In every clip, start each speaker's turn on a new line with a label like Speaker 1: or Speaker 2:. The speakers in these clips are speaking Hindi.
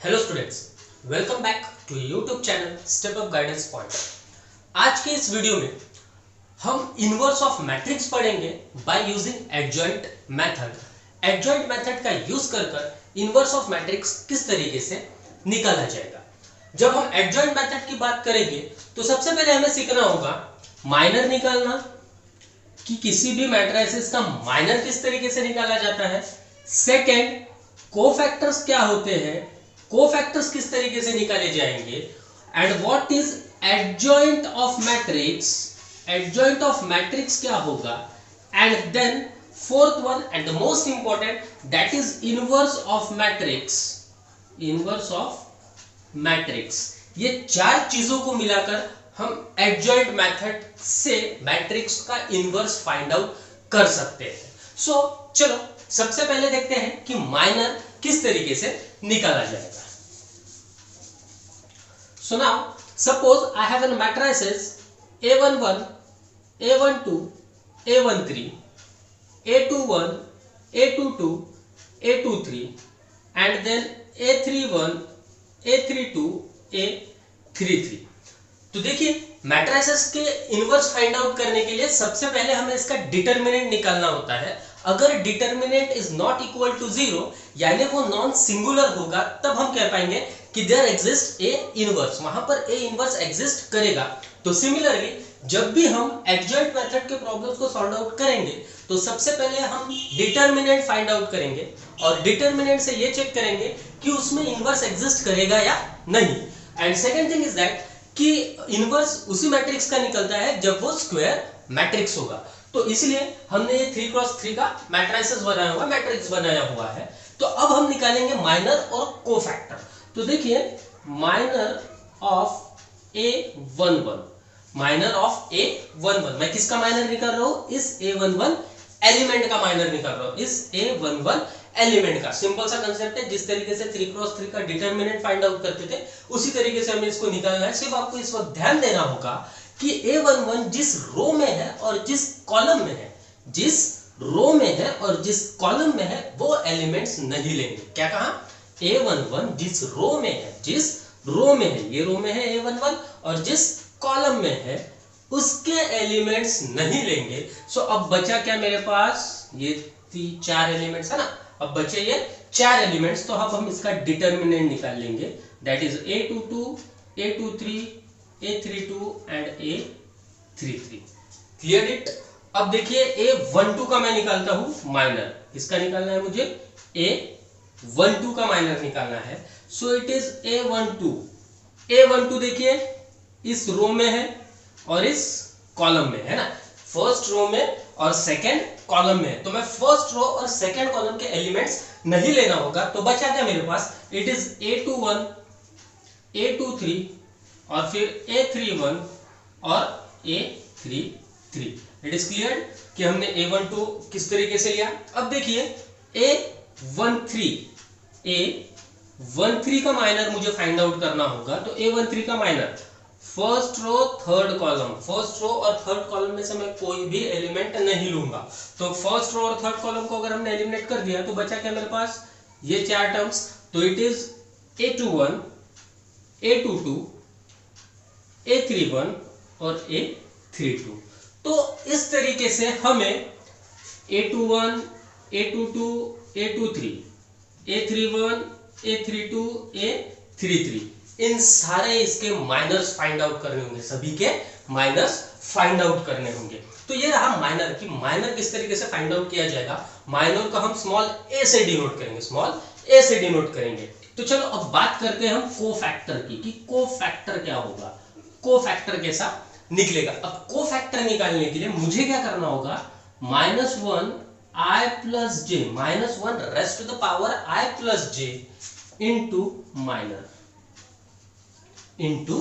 Speaker 1: Hello students, welcome back to YouTube channel step up guidance point. आज के इस वीडियो में हम इनवर्स ऑफ मैट्रिक्स पढ़ेंगे by using adjoint method. Adjoint method का यूज कर इनवर्स ऑफ मैट्रिक्स किस तरीके से निकाला जाएगा। जब हम एडजॉइंट मेथड की बात करेंगे तो सबसे पहले हमें सीखना होगा माइनर निकालना, कि किसी भी मैट्रिसेस का माइनर किस तरीके से निकाला जाता है। सेकेंड, कोफैक्टर्स क्या होते हैं, कोफैक्टर्स किस तरीके से निकाले जाएंगे, and what is adjoint of matrix, adjoint of matrix क्या होगा, and then fourth one and the most important that is inverse of matrix. Inverse of matrix, ये चार चीजों को मिलाकर हम एडजॉइंट मेथड से मैट्रिक्स का इनवर्स फाइंड आउट कर सकते हैं। सो चलो सबसे पहले देखते हैं कि माइनर किस तरीके से निकाला जाएगा। So now suppose I have a matrices A11, A12, A13, A21, A22, A23 and then A31, A32, A33। तो देखिए मैट्रिसेस के इनवर्स फाइंड आउट करने के लिए सबसे पहले हमें इसका डिटर्मिनेंट निकालना होता है। अगर determinant is not equal to zero, यानी वो नॉन सिंगुलर होगा, तब हम कह पाएंगे कि देयर एग्जिस्ट ए इनवर्स, वहां पर ए इनवर्स एग्जिस्ट करेगा। तो सिमिलरली जब भी हम एडजॉइंट मेथड के प्रॉब्लम्स को सॉल्व आउट करेंगे तो सबसे पहले हम डिटर्मिनेंट फाइंड आउट करेंगे और डिटर्मिनेंट से ये चेक करेंगे कि उसमें इनवर्स एग्जिस्ट करेगा या नहीं। And second thing is that कि इनवर्स उसी मैट्रिक्स का निकलता है जब वो स्क्वायर मैट्रिक्स होगा। तो इसलिए हमने ये 3x3 का मैट्रिसेस बनाया हुआ, मैट्रिक्स बनाया हुआ है। तो अब हम निकालेंगे माइनर और कोफैक्टर। तो देखिए minor of A11, minor of A11, मैं किसका माइनर निकाल रहा हूं, इस A11 एलिमेंट का माइनर निकाल रहा हूं, इस A11 एलिमेंट का। सिंपल सा कंसेप्ट है, जिस तरीके से 3x3 का डिटर्मिनेंट फाइंड आउट करते थे उसी तरीके से हमें इसको निकालना है। सिर्फ आपको इस वक्त ध्यान देना होगा कि A11 जिस रो में है और जिस कॉलम में है, जिस रो में है और जिस कॉलम में है वो एलिमेंट्स नहीं लेंगे। क्या कहा, A11 जिस रो में है, जिस रो में है, ये रो में है A11, और जिस कॉलम में है उसके एलिमेंट्स नहीं लेंगे। सो अब बचा क्या मेरे पास, ये 4 एलिमेंट्स है ना, अब बचे ये 4 एलिमेंट्स। तो अब हम इसका डिटर्मिनेंट निकाल लेंगे, that is A22, A23, A32 and A33। Clear it. अब देखिए A12 का मैं निकालता हूं माइनर, किसका निकालना है मुझे, A12 का माइनर निकालना है। सो इट इज A12। A12 देखिए इस रो में है और इस कॉलम में है ना, फर्स्ट रो में और सेकंड कॉलम में। तो मैं फर्स्ट रो और सेकंड कॉलम के एलिमेंट्स नहीं लेना होगा। तो बचा क्या मेरे पास, इट इज A21, A23 और फिर A31 और A33। इट इज क्लियर कि हमने A12 किस तरीके से लिया। अब देखिए A13 का माइनर मुझे फाइंड आउट करना होगा। तो A13 का minor first row third column, first row और थर्ड कॉलम में से मैं कोई भी एलिमेंट नहीं लूंगा। तो फर्स्ट रो और थर्ड कॉलम को अगर हमने एलिमिनेट कर दिया तो बचा क्या मेरे पास, ये 4 टर्म्स। तो it is A21, A22, A31 और A32। तो इस तरीके से हमें A21, A22, A23, A31, A32, A33 इन सारे इसके माइनर्स फाइंड आउट करने होंगे, सभी के माइनर्स फाइंड आउट करने होंगे। तो ये रहा माइनर, कि माइनर किस तरीके से फाइंड आउट किया जाएगा। माइनर को हम स्मॉल a से डिनोट करेंगे, स्मॉल a से डिनोट करेंगे। तो चलो अब बात करते हैं हम कोफैक्टर की, कि कोफैक्टर क्या होगा, कोफैक्टर कैसा निकलेगा। अब कोफैक्टर निकालने के लिए मुझे क्या करना होगा, -1 i plus j, -1 raised to the power i plus j into minor, into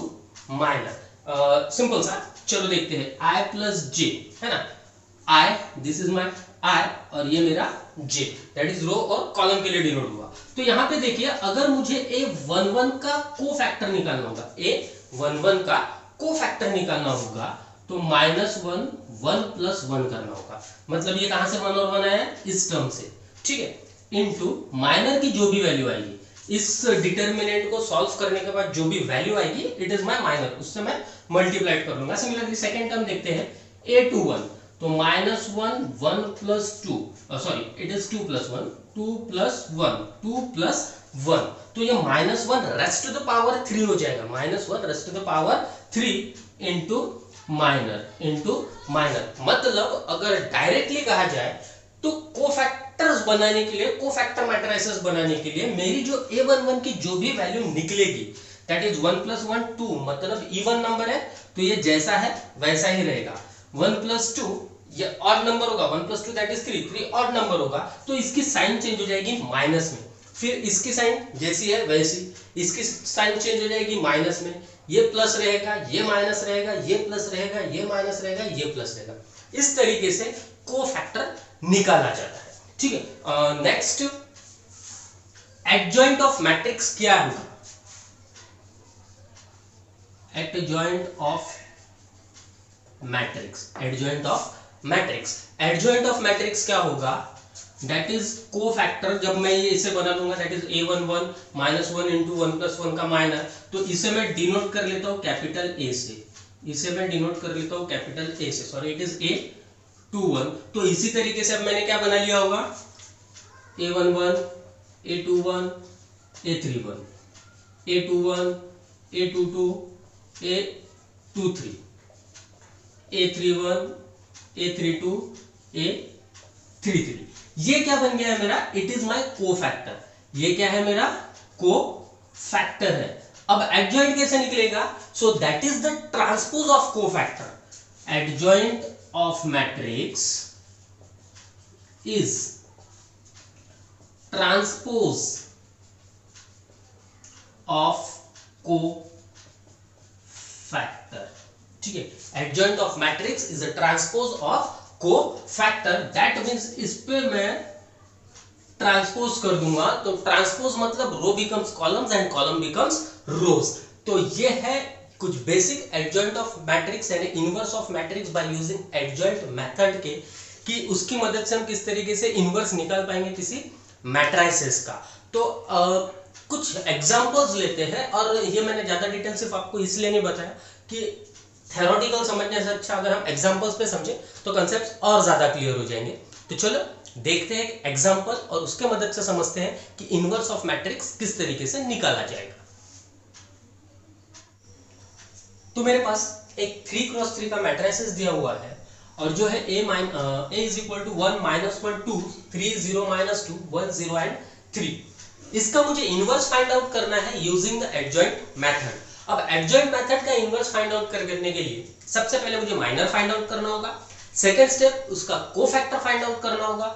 Speaker 1: minor. Simple सा, चलो देखते हैं। i प्लस j है ना, i this is my i और ये मेरा j, दैट इज रो और कॉलम के लिए डिनोट हुआ। तो यहाँ पे देखिए अगर मुझे A11 का कोफैक्टर निकालना होगा, A11 का कोफैक्टर निकालना होगा तो -1 1 प्लस 1 करना होगा। मतलब ये कहां से 1 और 1 आया, इस टर्म से, ठीक है, इंटू माइनर की जो भी वैल्यू आएगी इस डिटर्मिनेंट को सॉल्व करने के बाद जो भी वैल्यू आएगी इट इज माय माइनर, उससे मैं मल्टीप्लाई कर लूंगा। सिमिलरली सेकंड टर्म देखते हैं a21, तो -1 1 + 2 सॉरी इट इज 2 + 1 2 + 1 2 + 1, तो ये -1 रेस्ट टू द पावर 3 हो जाएगा, -1 raised to the power 3 into minor. मतलब अगर डायरेक्टली कहा जाए तो कोफैक्टर्स बनाने के लिए, कोफैक्टर मैट्रिसेस बनाने के लिए मेरी जो a11 की जो भी वैल्यू निकलेगी दैट इज 1 + 1 2, मतलब इवन नंबर है तो ये जैसा है वैसा ही रहेगा। 1 + 2 ये ऑड नंबर होगा, 1 + 2 दैट इज 3 ऑड नंबर होगा, तो इसकी साइन चेंज हो जाएगी माइनस में, फिर इसकी साइन जैसी है वैसी, इसकी साइन चेंज हो जाएगी माइनस में, ये प्लस रहेगा, ये माइनस रहेगा, ये प्लस रहेगा, ये माइनस रहेगा, ये प्लस रहेगा। इस तरीके से कोफैक्टर निकाला जाता है। ठीक है, नेक्स्ट एडजॉइंट ऑफ मैट्रिक्स क्या होगा? Adjoint of matrix, adjoint of matrix, adjoint of matrix क्या होगा? That is cofactor. जब मैं ये इसे बना लूंगा दैट इज a11 -1 इंटू 1 + 1 का माइनर, तो इसे मैं डिनोट कर लेता हूँ कैपिटल A से, इसे मैं डिनोट कर लेता हूँ कैपिटल A से, सॉरी इट इज a21। तो इसी तरीके से अब मैंने क्या बना लिया होगा? a11 a21 a31 a21 a22 a23 a31 a32 a33, ये क्या बन गया है मेरा? It is my cofactor. ये क्या है मेरा? कोफैक्टर है। अब एडजॉइंट कैसे निकलेगा? So that is the transpose of cofactor. Adjoint of matrix is transpose of cofactor. ठीक है, adjoint of matrix is a transpose of cofactor. That means इस पे मैं ट्रांसपोज कर दूंगा, तो ट्रांसपोज मतलब row becomes columns and column becomes rows. तो ये है कुछ बेसिक एडजॉइंट ऑफ मैट्रिक्स यानी inverse of matrix by using adjoint method के, कि उसकी मदद से हम किस तरीके से इनवर्स निकाल पाएंगे किसी मैट्रिसेस का। तो कुछ एग्जांपल्स लेते हैं, और ये मैंने ज्यादा डिटेल सिर्फ आपको इसलिए नहीं बताया कि थ्योरेटिकल समझने से अच्छा अगर हम एग्जांपल्स पे समझें तो कॉन्सेप्ट्स और ज्यादा क्लियर हो जाएंगे। तो चलो देखते हैं एक एग्जांपल और उसके मदद से समझते हैं कि इनवर्स ऑफ मैट्रिक्स किस तरीके से निकाला जाएगा। तो मेरे पास एक 3x3 का मैट्रिसेस दिया हुआ है, और जो है a is equal to 1 -1 2 3 0 -2 1 0 and 3, इसका मुझे इनवर्स फाइंड आउट करना है यूजिंग द एडजॉइंट मेथड। अब एडजॉइंट मेथड का इनवर्स फाइंड आउट करने के लिए सबसे पहले मुझे माइनर फाइंड आउट करना होगा, सेकंड स्टेप उसका कोफैक्टर फाइंड आउट करना होगा,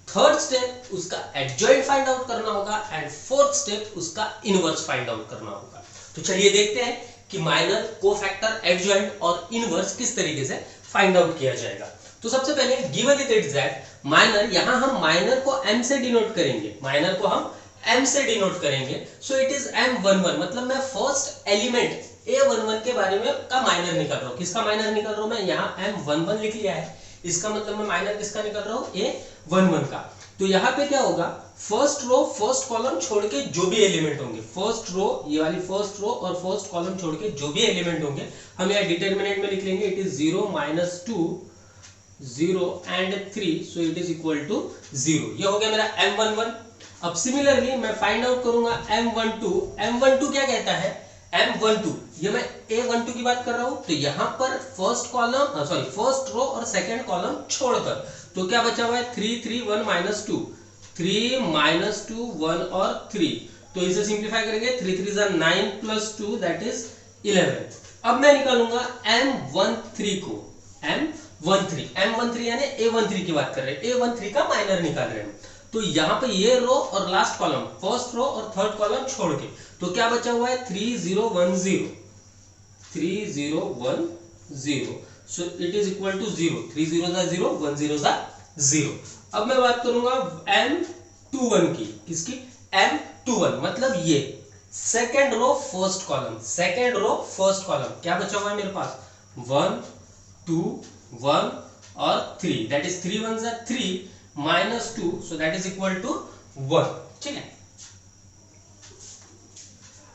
Speaker 1: थर्ड स्टेप उसका एडजॉइंट फाइंड आउट करना होगा, एंड फोर्थ स्टेप उसका इनवर्स फाइंड आउट करना होगा। तो चलिए देखते हैं कि माइनर, कोफैक्टर, एडजॉइंट और इनवर्स किस तरीके से फाइंड आउट किया जाएगा। तो सबसे पहले given it is that minor, यहां हम माइनर को m से डिनोट करेंगे, माइनर को हम m से डिनोट करेंगे, सो इट इज m11, मतलब मैं फर्स्ट एलिमेंट a11 के बारे में का माइनर निकाल रहा हूं। किसका माइनर निकाल रहा हूं मैं? यहाँ m11 लिख लिया है, इसका मतलब मैं माइनर किसका निकाल रहा हूं? a11 का। तो यहाँ पे क्या होगा? फर्स्ट रो फर्स्ट कॉलम छोड़ के जो भी एलिमेंट होंगे, फर्स्ट रो, ये वाली फर्स्ट रो और फर्स्ट कॉलम छोड़ के जो भी एलिमेंट होंगे हम यहाँ डिटरमिनेंट में लिख लेंगे, it is 0 -2 0 and 3, so it is equal to 0। ये हो गया मेरा m11। अब सिमिलरली मैं फाइंड आउट करूंगा m12। m12 क्या कहता है? m12, ये मैं a12 की बात कर रहा हूं, तो यहां पर first column sorry first row और सेकंड कॉलम छोड़कर तो क्या बचा हुआ है? 3 3 1 -2 3 -2 1 और 3, तो इसे सिंप्लीफाई करेंगे, 3 3 is 9 + 2 दैट इज 11। अब मैं निकालूंगा m13 को, m13 यानी a13 की बात कर रहे हैं, a13 का माइनर निकाल रहे हैं। तो यहाँ पे ये रो और लास्ट कॉलम, फर्स्ट रो और थर्ड कॉलम छोड़ के, तो क्या बचा हुआ है? 3 0 1 0 3 0 1 0, so it is equal to 0। 3 0 is 0 1 0 is 0। अब मैं बात करूंगा m21 की, किसकी? m21 मतलब ये second row first column, second row first column, क्या बचा हुआ है मेरे पास? 1 2 1 और 3, that is 3 1 is 3 -2, so that is equal to 1। ठीक है,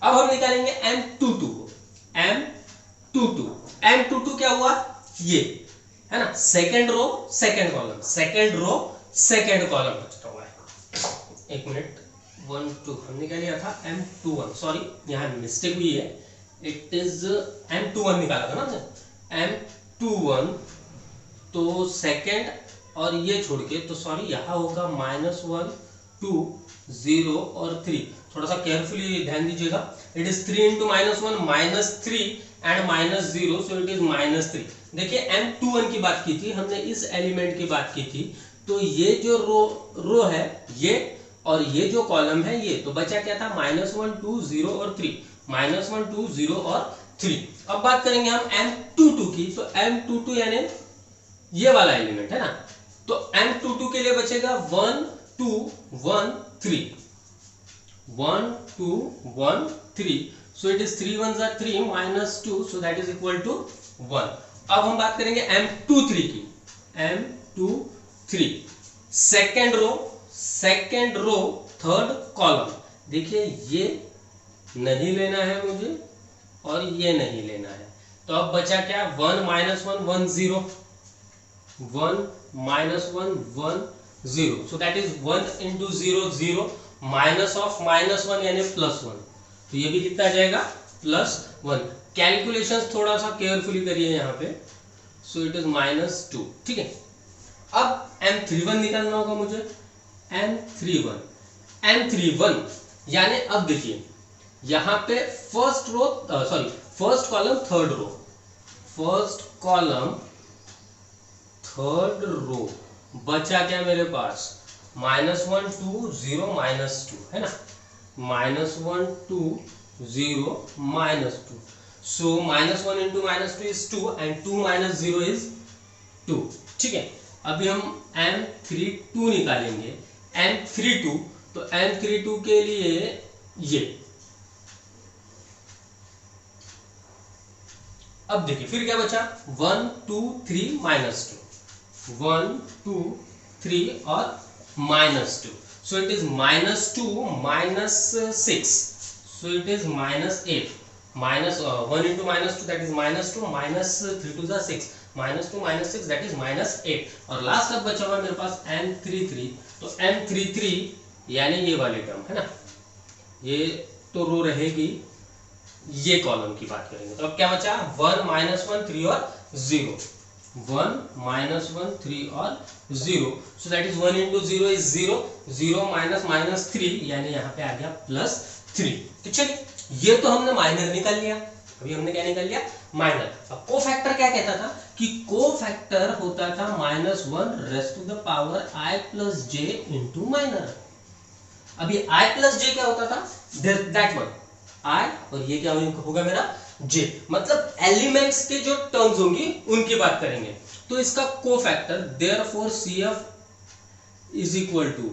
Speaker 1: अब हम निकालेंगे M22 को, M22 क्या हुआ, ये है ना, second row second column, second row second column बचता हुआ है। एक मिनट, 1 2 हमने क्या लिया था, M21, सॉरी यहाँ मिस्टेक हुई है, इट इज M21 निकाला था ना हमने, M21, तो सेकेंड और ये छोड़ के, तो सॉरी यहाँ होगा -1 2 0 और 3, थोड़ा सा केयरफुली ध्यान दीजिएगा। It is 3 into -1 -3 and -0, so it is -3। देखिए M21 की बात की थी हमने, इस एलिमेंट की बात की थी, तो ये जो रो है ये, और ये जो कॉलम है ये, तो बचा क्या था, -1 2 0 और 3, -1 2 0 और 3। अब बात करेंगे हम M22 की, तो M22 यानी ये वाला एलिमेंट है ना, तो M22 के लिए बचेगा 1 2 1 3, 1 2 1 3, so it is 3 1s are 3 -2, so that is equal to 1। अब हम बात करेंगे M23 की, M23 second row third column. देखिए ये नहीं लेना है मुझे और ये नहीं लेना है, तो अब बचा क्या, 1 -1 1 0, 1 -1 1 0, so that is 1 into 0 0, minus of -1 यानी +1, तो ये भी कितना जाएगा, +1। कैलकुलेशंस थोड़ा सा केयरफुली करिए यहाँ पे, सो इट इज -2, ठीक है। अब M31 निकालना होगा मुझे, M31 यानी अब देखिए यहाँ पे first column third row, first column third row, बचा क्या मेरे पास, -1 2 0 -2 है ना, -1 2 0 -2, so -1 into -2 is 2 and 2 minus 0 is 2, ठीक है। अभी हम M32 निकालेंगे, M32, तो M32 के लिए ये, अब देखिए फिर क्या बचा, 1 2 3 -2, 1 2 3 और -2, so it is -2 -6, so it is -8, -1 into -2 that is -2, -3 to the 6, -2 -6 that is -8, और लास्ट अब बचा हुआ मेरे पास M33, तो M33 यानी ये वाली टर्म है ना, ये तो रो रहेगी, ये कॉलम की बात करेंगे, तो अब क्या बचा, 1 -1 3 और 0, 1 -1 3 और 0, so that is 1 into 0 is 0, 0 -3 यानी यहाँ पे आ गया +3। तो चलिए ये तो हमने माइनर निकाल लिया, अभी हमने क्या निकाल लिया, माइनर। अब कोफैक्टर क्या कहता था कि कोफैक्टर होता था -1 raise to the power i plus j into minor. अभी i plus j क्या होता था, दैट वन i, और ये क्या होगा मेरा j, मतलब एलिमेंट्स के जो टर्म्स होंगी उनकी बात करेंगे, तो इसका cofactor therefore CF is equal to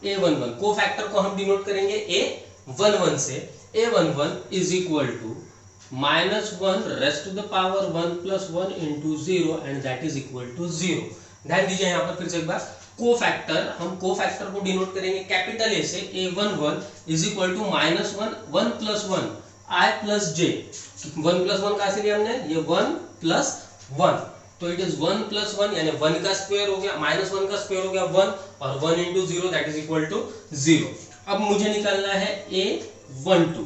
Speaker 1: A11, cofactor को हम डिनोट करेंगे A11 से, A11 is equal to -1 raise to the power 1 plus 1 into 0 and that is equal to 0। ध्यान दीजिए यहाँ पर फिर से एक बार, कोफैक्टर, हम कोफैक्टर को डिनोट करेंगे कैपिटल A से, A11 is equal to -1 1 plus 1 i plus j, 1 plus 1 कहाँ से लिया हमने, ये 1 plus 1, तो इट इज 1 plus 1 यानी 1 का स्क्वायर हो गया, -1 का स्क्वायर हो गया 1, और 1 into 0 that is equal to 0। अब मुझे निकालना है A12,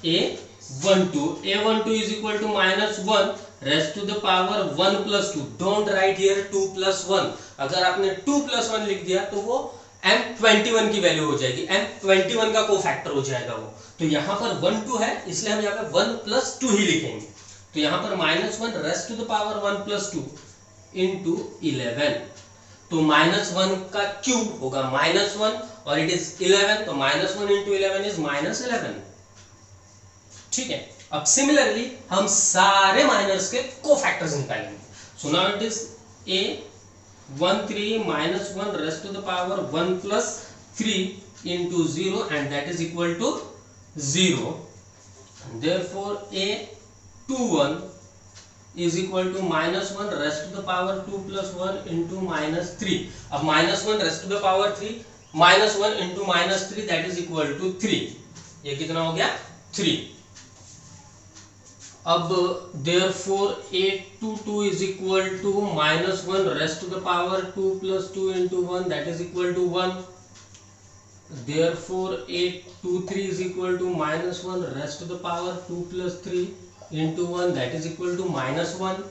Speaker 1: A12 is equal to -1 raise to the power 1 plus 2, don't write here 2 plus 1, अगर आपने 2 plus 1 लिख दिया तो वो M21 की वैल्यू हो जाएगी, M21 का कोफैक्टर हो जाएगा वो, तो यहाँ पर 1 2 है इसलिए हम यहाँ पे 1 plus 2 ही लिखेंगे, तो यहाँ पर -1 raise to the power 1 plus 2 into 11, तो -1 का क्यूब होगा -1 और इट इज 11, तो -1 into 11 is -11, ठीक है। अब सिमिलरली हम सारे माइनर्स के कोफैक्टर्स निकालेंगे, so now it is A13 -1 raise to the power 1 plus 3 into 0 and that is equal to 0, therefore A21 is equal to -1 raise to the power 2 plus 1 into -3, अब -1 raise to the power 3 -1 into -3 that is equal to 3, ये कितना हो गया 3. अब therefore a22 is equal to -1 raised to the power 2 plus 2 into 1, that is equal to 1. Therefore a23 is equal to -1 raised to the power 2 plus 3 into 1, that is equal to -1.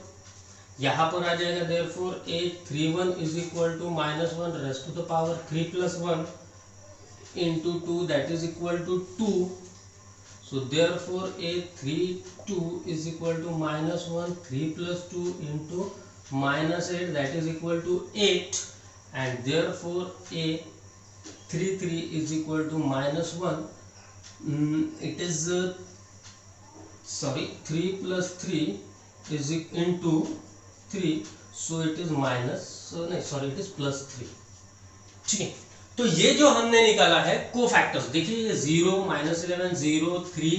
Speaker 1: यहाँ पर आ जाएगा therefore a31 is equal to -1 raised to the power 3 plus 1 into 2, that is equal to 2. So therefore a32 is equal to -1 3 plus 2 into -8, that is equal to 8, and therefore a33 is equal to -1. It is 3 plus 3 is into 3, so it is it is plus 3. ठीक है, तो ये जो हमने निकाला है कोफैक्टर्स, देखिए 0 -11 0 3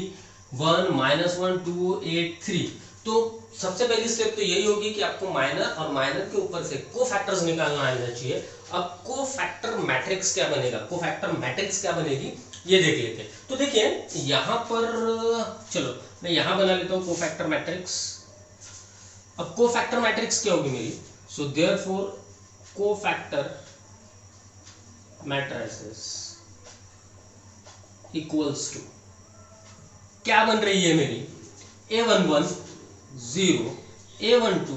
Speaker 1: 1 -1 2 8 3. तो सबसे पहली स्टेप तो यही होगी कि आपको माइनर और माइनर के ऊपर से कोफैक्टर्स निकालना आना चाहिए. अब कोफैक्टर मैट्रिक्स क्या बनेगा, कोफैक्टर मैट्रिक्स क्या बनेगी ये देख लेते हैं. तो देखिए यहाँ पर, चलो मैं यहाँ बना लेता हूँ कोफैक्टर मैट्रिक्स. अब कोफैक्टर मैट्रिक्स क्या होगी मेरी, so therefore cofactor matrices equals to, क्या बन रही है मेरी, a11 0 a12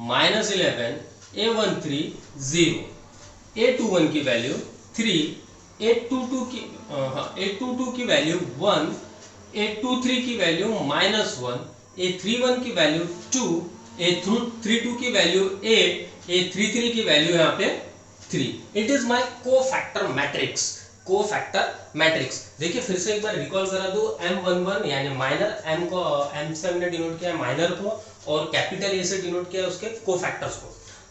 Speaker 1: -11 a13 0, a21 की वैल्यू 3, a22 की वैल्यू 1, a23 की वैल्यू -1, a31 की वैल्यू 2, a32 की वैल्यू 8, a33 की वैल्यू यहाँ पे 3. It is my cofactor matrix. Cofactor matrix देखिए फिर से एक बार रिकॉल करा दो. M11 यानी माइनर, M को M से हमने डिनोट किया है माइनर को, और कैपिटल A से डिनोट किया है उसके कोफैक्टर्स को.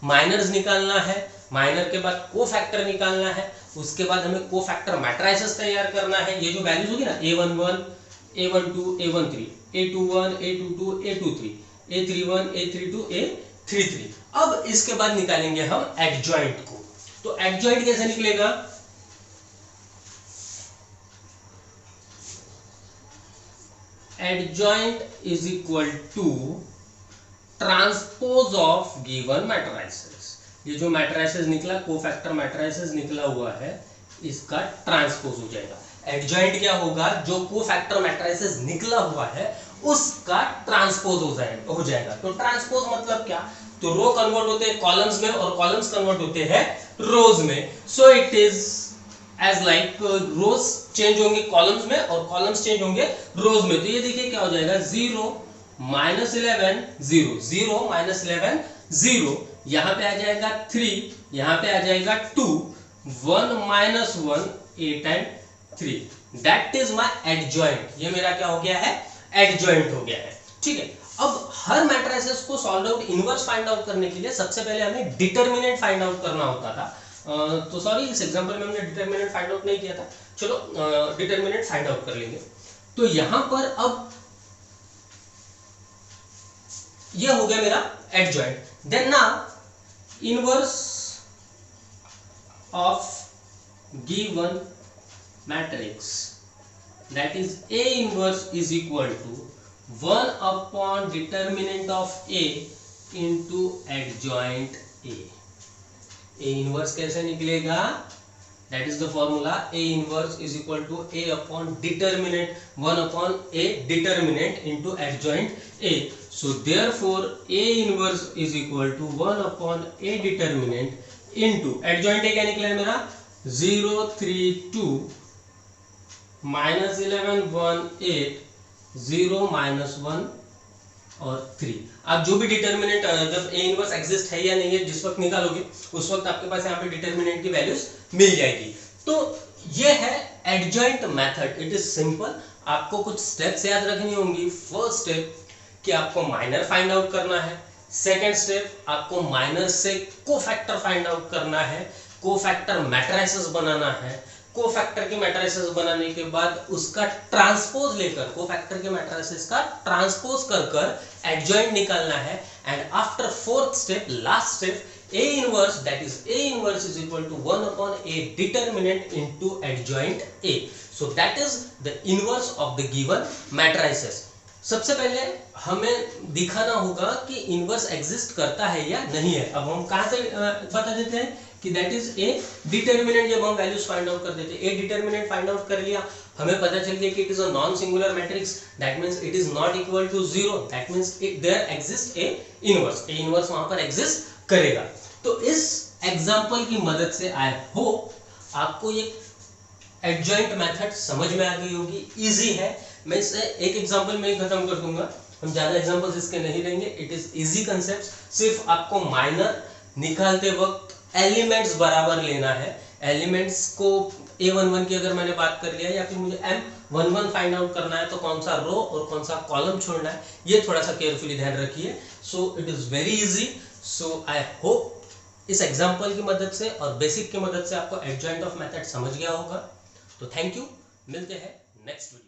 Speaker 1: माइनर्स निकालना है, माइनर के बाद कोफैक्टर निकालना है, उसके बाद हमें कोफैक्टर मैट्रिसेस तैयार करना है. ये जो वैल्यूज होगी ना a11 a12 a13 a21 a22 a23 a31 a32 a33. अब इसके बाद निकालेंगे हम एडजॉइंट को. तो एडजॉइंट कैसे निकलेगा, adjoint is equal to transpose of given matrices. ये जो मैट्रिसेस निकला, कोफैक्टर मैट्रिसेस निकला हुआ है, इसका ट्रांसपोज हो जाएगा. एडजॉइंट क्या होगा, जो कोफैक्टर मैट्रिसेस निकला हुआ है उसका ट्रांसपोज हो जाएगा. तो ट्रांसपोज मतलब क्या, तो रो कन्वर्ट होते हैं कॉलम्स में और कॉलम्स कन्वर्ट होते हैं रोज में. So it is as like rows change होंगे कॉलम्स में और कॉलम्स चेंज होंगे रोज में. तो ये देखिए क्या हो जाएगा, 0 -11 0 0 -11 0, यहाँ पे आ जाएगा 3, यहाँ पे आ जाएगा 2, 1 -1 8 and 3. That is my adjoint. ये मेरा क्या हो गया है, एडजॉइंट हो गया है. ठीक है, अब हर मैट्रिसेस को solve out, inverse find out करने के लिए सबसे पहले हमें डिटरमिनेंट फाइंड आउट करना होता था. तो सॉरी इस एग्जांपल में हमने डिटरमिनेंट फाइंड आउट नहीं किया था. चलो डिटरमिनेंट फाइंड आउट कर लेंगे. तो यहां पर अब ये हो गया मेरा adjoint. Then now inverse of given matrix, that is A inverse is equal to 1 upon determinant of A into adjoint A. A inverse कैसे निकलेगा, that is the formula, A inverse is equal to A upon determinant 1 upon A determinant into adjoint A. So therefore A inverse is equal to 1 upon A determinant into adjoint A क्या निकला है मेरा, 0 3 2 -11 1 8 0 -1 और 3. आप जो भी डिटरमिनेंट, जब A इनवर्स एग्जिस्ट है या नहीं है, जिस वक्त निकालोगे उस वक्त आपके पास यहाँ पे डिटरमिनेंट की वैल्यूज मिल जाएगी. तो ये है adjoint method. It is simple. आपको कुछ स्टेप्स याद रखनी होंगी. फर्स्ट स्टेप कि आपको माइनर फाइंड आउट करना है. सेकेंड स्टेप आपको माइनर से कोफैक्टर फाइंड आउट करना है, कोफैक्टर मैट्रिसेस बनाना है. कोफैक्टर के मैट्रिसेस बनाने के बाद उसका ट्रांसपोज लेकर, कोफैक्टर के मैट्रिसेस का ट्रांसपोज कर एडजॉइंट निकालना है. And after fourth step, last step, A inverse, that is A inverse is equal to 1 upon A determinant into adjoint A. So that is the inverse of the given matrices. सबसे पहले हमें दिखाना होगा कि इनवर्स एग्जिस्ट करता है या नहीं है। अब हम कहां से बता देते हैं कि दैट इज ए डिटर्मिनेंट। जब हम वैल्यूज फाइंड आउट कर देते हैं, ए डिटर्मिनेंट फाइंड आउट कर लिया, हमें पता चल गया कि it is a non singular matrix, that means it is not equal to 0, that means there exist a inverse. A inverse वहां पर एग्जिस्ट करेगा। तो इस एग्जांपल की मदद से आई होप आपको ये एडजॉइंट मेथड समझ में आ गई होगी। इजी है, मैं इसे एक एग्जांपल में ही खत्म कर दूंगा, हम ज्यादा एग्जांपल्स इसके नहीं लेंगे। इट इज इजी कंसेप्ट, सिर्फ आपको माइनर निकालते वक्त एलिमेंट्स बराबर लेना है। एलिमेंट्स को A11 की अगर मैंने बात कर लिया या फिर मुझे M11 फाइंड आउट करना है तो कौन सा रो और कौन सा कॉलम छोड़ना है, ये थोड़ा सा केयरफुली ध्यान रखिए। सो it is very easy. So I hope इस एग्जांपल की मदद से और बेसिक की मदद से आपको एडजॉइंट ऑफ मेथड समझ गया होगा। तो थैंक यू, मिलते हैं नेक्स्ट वीडियो।